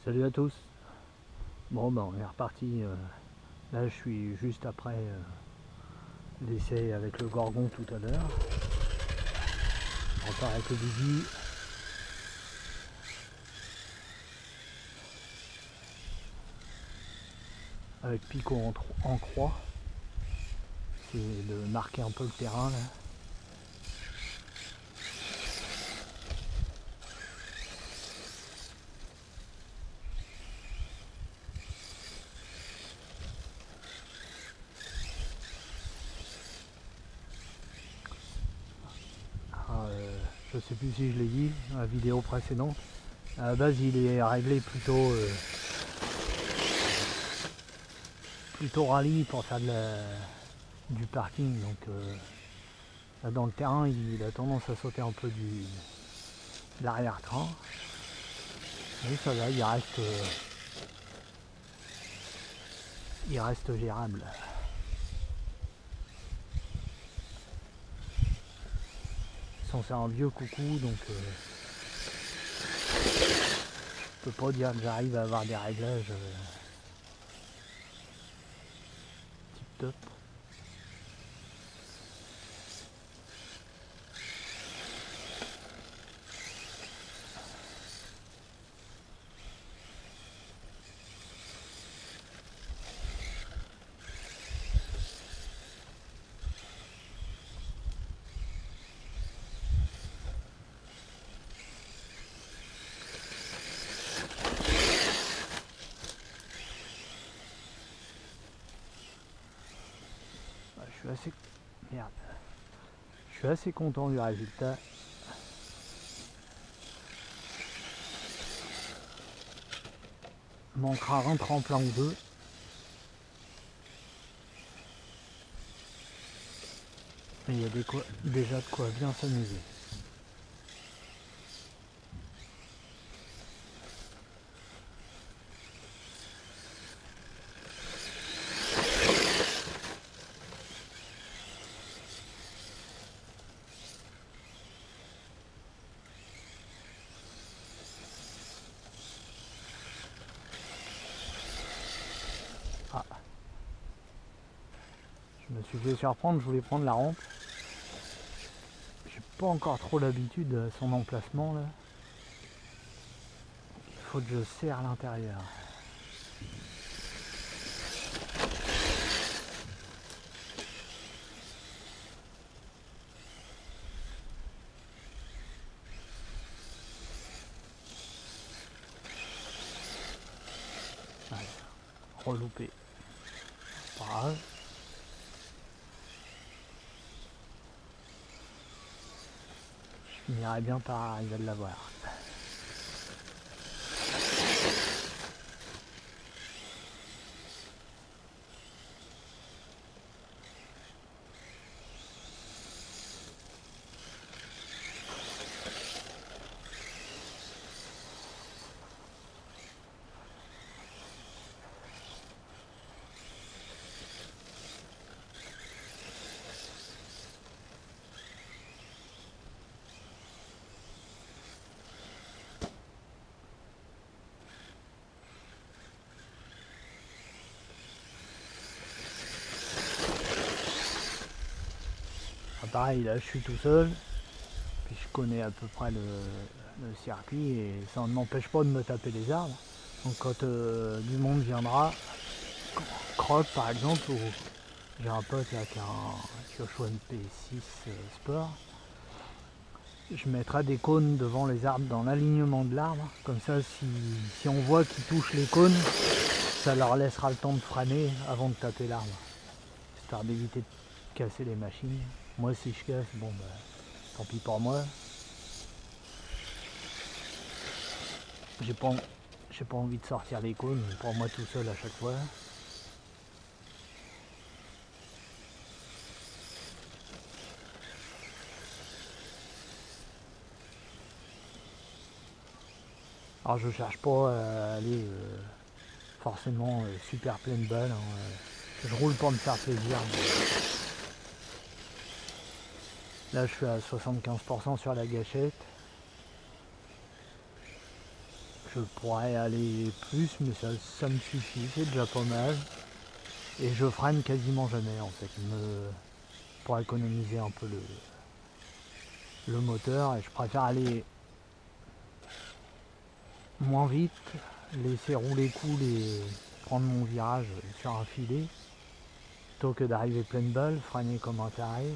Salut à tous. Bon ben on est reparti. Là je suis juste après l'essai avec le Gorgon tout à l'heure. On repart avec le Biggie. Avec Pico en croix. C'est de marquer un peu le terrain là. Je sais plus si je l'ai dit dans la vidéo précédente. À la base il est réglé plutôt rallye pour faire du parking, donc là dans le terrain il a tendance à sauter un peu de l'arrière-train. Mais ça va, il reste gérable. C'est un vieux coucou, donc je peux pas dire que j'arrive à avoir des réglages tip top. Je suis assez content du résultat. Manquera un tremplin ou deux. Mais il y a déjà de quoi bien s'amuser. Ah. Je me suis fait surprendre, je voulais prendre la rampe. J'ai pas encore trop l'habitude de son emplacement là. Il faut que je serre à l'intérieur. Ouais, reloupé. Pas grave. Je finirais bien par arriver à l'avoir. Pareil, là je suis tout seul, puis je connais à peu près le circuit et ça ne m'empêche pas de me taper les arbres. Donc quand du monde viendra, Croc par exemple, ou j'ai un pote là qui a un Joshua P6 Sport, je mettrai des cônes devant les arbres dans l'alignement de l'arbre, comme ça si on voit qu'ils touchent les cônes, ça leur laissera le temps de freiner avant de taper l'arbre, histoire d'éviter de casser les machines. Moi si je casse, bon bah tant pis pour moi. J'ai pas envie de sortir les cônes pour moi tout seul à chaque fois. Alors je cherche pas à aller forcément super pleine balle, hein. Je roule pour me faire plaisir. Là je suis à 75% sur la gâchette. Je pourrais aller plus, mais ça me suffit, c'est déjà pas mal. Et je freine quasiment jamais en fait, pour économiser un peu le moteur. Et je préfère aller moins vite, laisser rouler cool et prendre mon virage sur un filet, plutôt que d'arriver pleine balle, freiner comme un taré.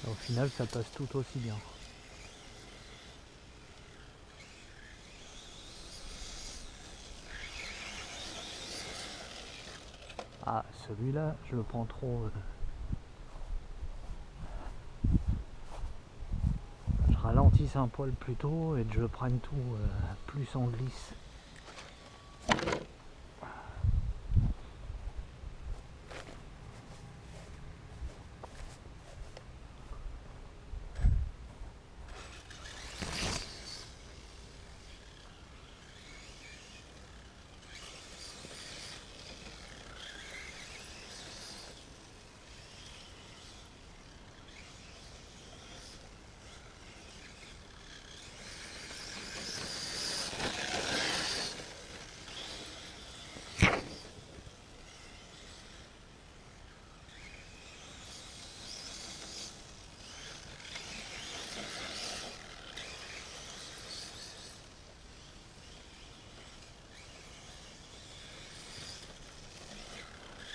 Au final, ça passe tout aussi bien. Ah, celui-là, je le prends trop. Je ralentisse un poil plus tôt et que je prenne tout plus en glisse.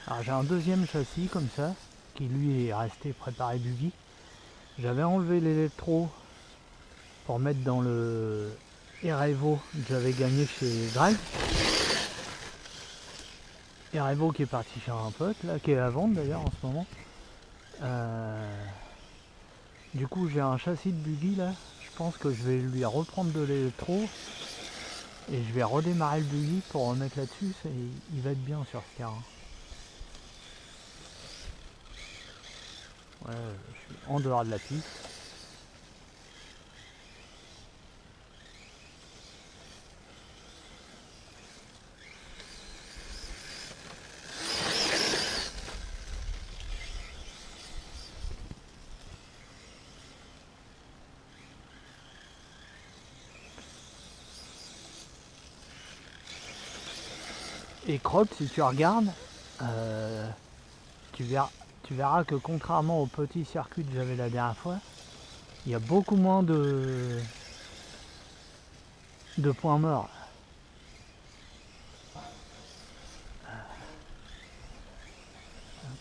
Alors j'ai un deuxième châssis comme ça, qui lui est resté préparé buggy. J'avais enlevé l'électro pour mettre dans le Erevo que j'avais gagné chez Greg. Erevo qui est parti chez un pote, là, qui est à vendre d'ailleurs en ce moment. Du coup j'ai un châssis de buggy là, je pense que je vais lui reprendre de l'électro et je vais redémarrer le buggy pour remettre là-dessus, il va être bien sur ce terrain. Ouais, je suis en dehors de la piste. Et Crop, si tu regardes, tu verras que contrairement au petit circuit que j'avais la dernière fois, il y a beaucoup moins de points morts.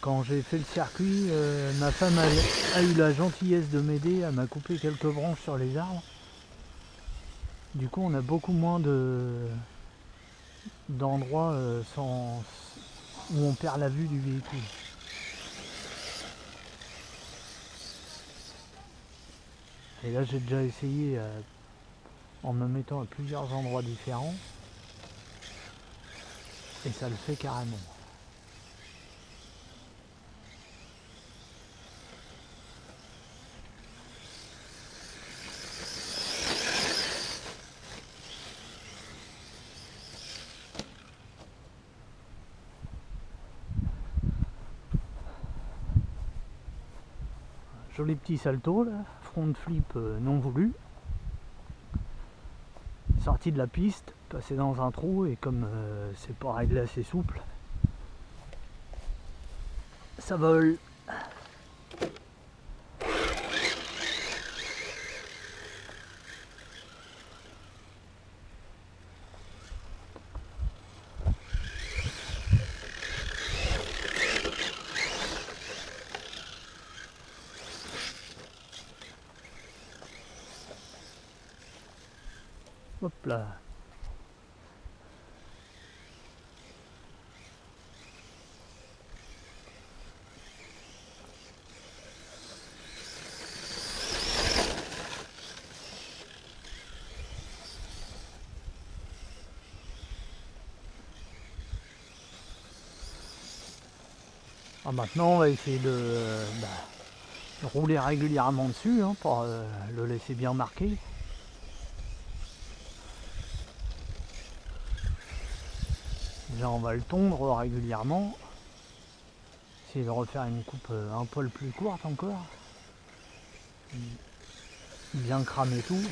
Quand j'ai fait le circuit, ma femme a eu la gentillesse de m'aider, elle m'a coupé quelques branches sur les arbres. Du coup on a beaucoup moins d'endroits où on perd la vue du véhicule. Et là j'ai déjà essayé en me mettant à plusieurs endroits différents et ça le fait carrément. Joli petit salto là, front flip non voulu. Sorti de la piste, passé dans un trou et comme c'est pas réglé assez souple, ça vole. Hop là. Alors maintenant on va essayer de rouler régulièrement dessus pour le laisser bien marqué. Déjà on va le tondre régulièrement. Essayer de refaire une coupe un poil plus courte encore. Bien cramer tout.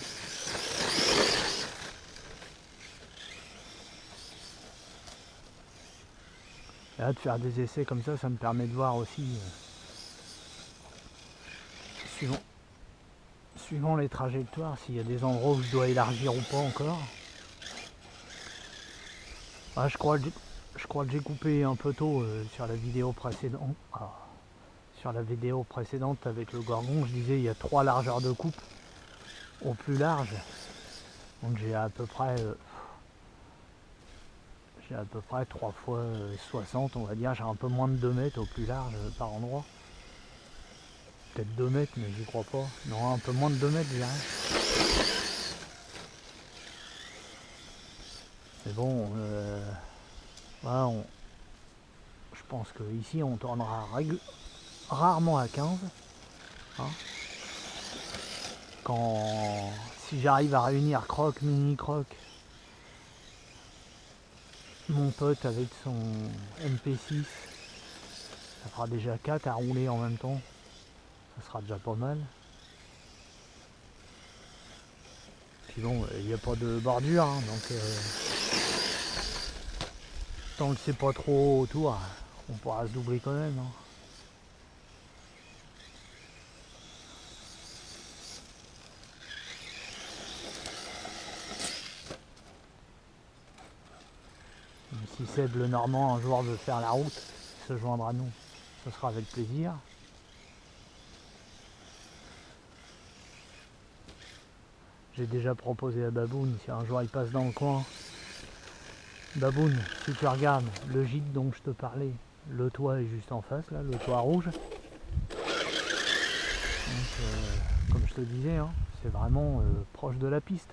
Et là, de faire des essais comme ça me permet de voir aussi, suivant les trajectoires, s'il y a des endroits où je dois élargir ou pas encore. Ah, je crois que j'ai coupé un peu tôt sur la vidéo précédente. Ah, sur la vidéo précédente avec le gorgon, je disais il y a 3 largeurs de coupe au plus large. Donc j'ai à peu près 3 fois 60, on va dire. J'ai un peu moins de 2 mètres au plus large par endroit. Peut-être 2 mètres, mais j'y crois pas. Non, un peu moins de 2 mètres, je dirais. Mais bon, voilà, je pense qu'ici on tournera rarement à 15. Hein. Si j'arrive à réunir Croc, Mini Croc, mon pote avec son MP6, ça fera déjà 4 à rouler en même temps. Ça sera déjà pas mal. Puis bon, il n'y a pas de bordure, hein, donc tant que c'est pas trop autour, on pourra se doubler quand même. Hein. Si Seb le Normand un jour veut faire la route, se joindre à nous, ce sera avec plaisir. J'ai déjà proposé à Baboun, si un jour il passe dans le coin. Baboun, si tu regardes le gîte dont je te parlais, le toit est juste en face, là, le toit rouge. Donc, comme je te disais, hein, c'est vraiment proche de la piste.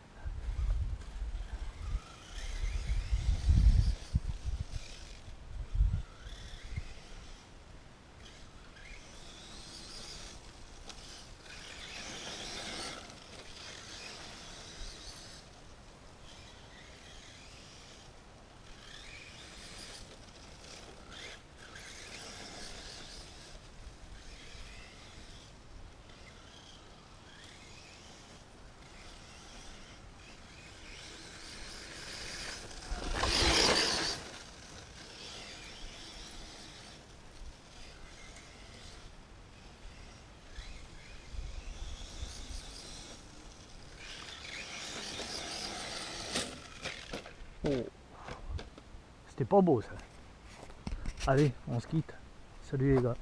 Oh, c'était pas beau ça. Allez, on se quitte. Salut les gars.